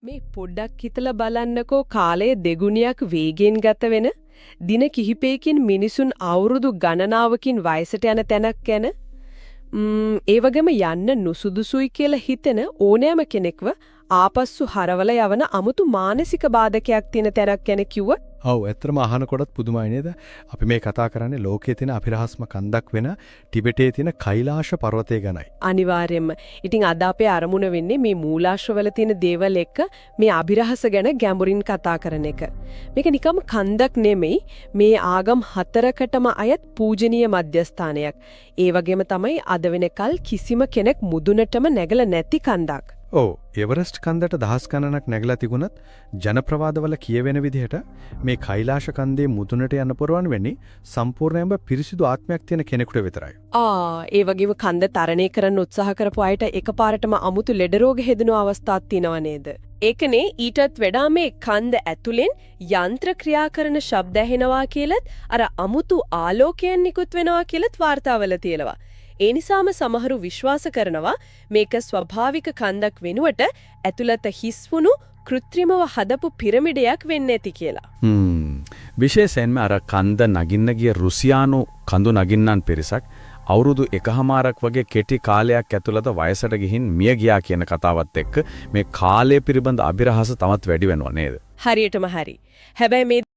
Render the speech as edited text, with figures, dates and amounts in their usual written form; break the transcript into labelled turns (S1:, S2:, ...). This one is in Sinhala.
S1: මේ පොඩ්ඩක් හිතලා බලන්නකෝ කාලය දෙගුණයක් වේගෙන් ගත වෙන දින කිහිපයකින් මිනිසුන් අවුරුදු ගණනාවකින් වයසට යන තැනක් ගැන ඒ වගේම යන්න නුසුදුසුයි කියලා හිතෙන ඕනෑම කෙනෙක්ව ආපස්සු හරවල යවන අමුතු මානසික බාධකයක් තියෙන තැනක් ගැන කිව්වොත්
S2: ඔව් ඇත්තටම අහනකොටත් පුදුමයි නේද? අපි මේ කතා කරන්නේ ලෝකයේ තියෙන අපිරහස්ම කන්දක් වෙන ටිබෙටයේ තියෙන කෛලාශ පර්වතය ගැනයි.
S1: අනිවාර්යයෙන්ම. ඉතින් අද අපේ අරමුණ වෙන්නේ මේ මූලාශ්‍රවල තියෙන දේවල් එක්ක මේ අභිරහස ගැන ගැඹුරින් කතා කරන එක. මේක නිකම් කන්දක් නෙමෙයි මේ ආගම් හතරකටම අයත් පූජනීය මධ්‍යස්ථානයක්. ඒ වගේම තමයි අද වෙනකල් කිසිම කෙනෙක් මුදුනටම නැගලා නැති කන්දක්.
S2: ඔව් එවරස්ට් කන්දට දහස් ගණනක් නැගලා තිබුණත් ජනප්‍රවාදවල කියවෙන විදිහට මේ කෛලාශ කන්දේ මුදුනට යන්න පුරවන් වෙන්නේ සම්පූර්ණයෙන්ම පිරිසිදු ආත්මයක් තියෙන කෙනෙකුට විතරයි.
S1: ඒ වගේම කන්ද තරණය කරන්න උත්සාහ කරපු අයට එකපාරටම අමුතු ලෙඩ රෝග හැදෙන අවස්ථාවක් තියෙනව නේද? ඒකනේ ඊටත් වඩා මේ කන්ද ඇතුලෙන් යන්ත්‍ර ක්‍රියා කරන ශබ්ද ඇහෙනවා කියලත් අර අමුතු ආලෝකයන් නිකුත් වෙනවා කියලත් වාර්තාවල තියෙනවා. ඒ නිසාම සමහරු විශ්වාස කරනවා මේක ස්වභාවික කන්දක් වෙනුවට ඇතුළත හිස්වුණු කෘත්‍රිමව හදපු පිරමිඩයක් වෙන්නේ නැති කියලා.
S3: විශේෂයෙන්ම අර කන්ද නගින්න ගිය රුසියානු කඳු නගින්නන් පිරිසක් අවුරුදු 1කමාරක් වගේ කෙටි කාලයක් ඇතුළත වයසට ගිහින් මිය ගියා කියන කතාවත් එක්ක මේ කාලය පිළිබඳ අභිරහස තවත් වැඩි වෙනවා නේද?
S1: හරියටම හරි. හැබැයි මේ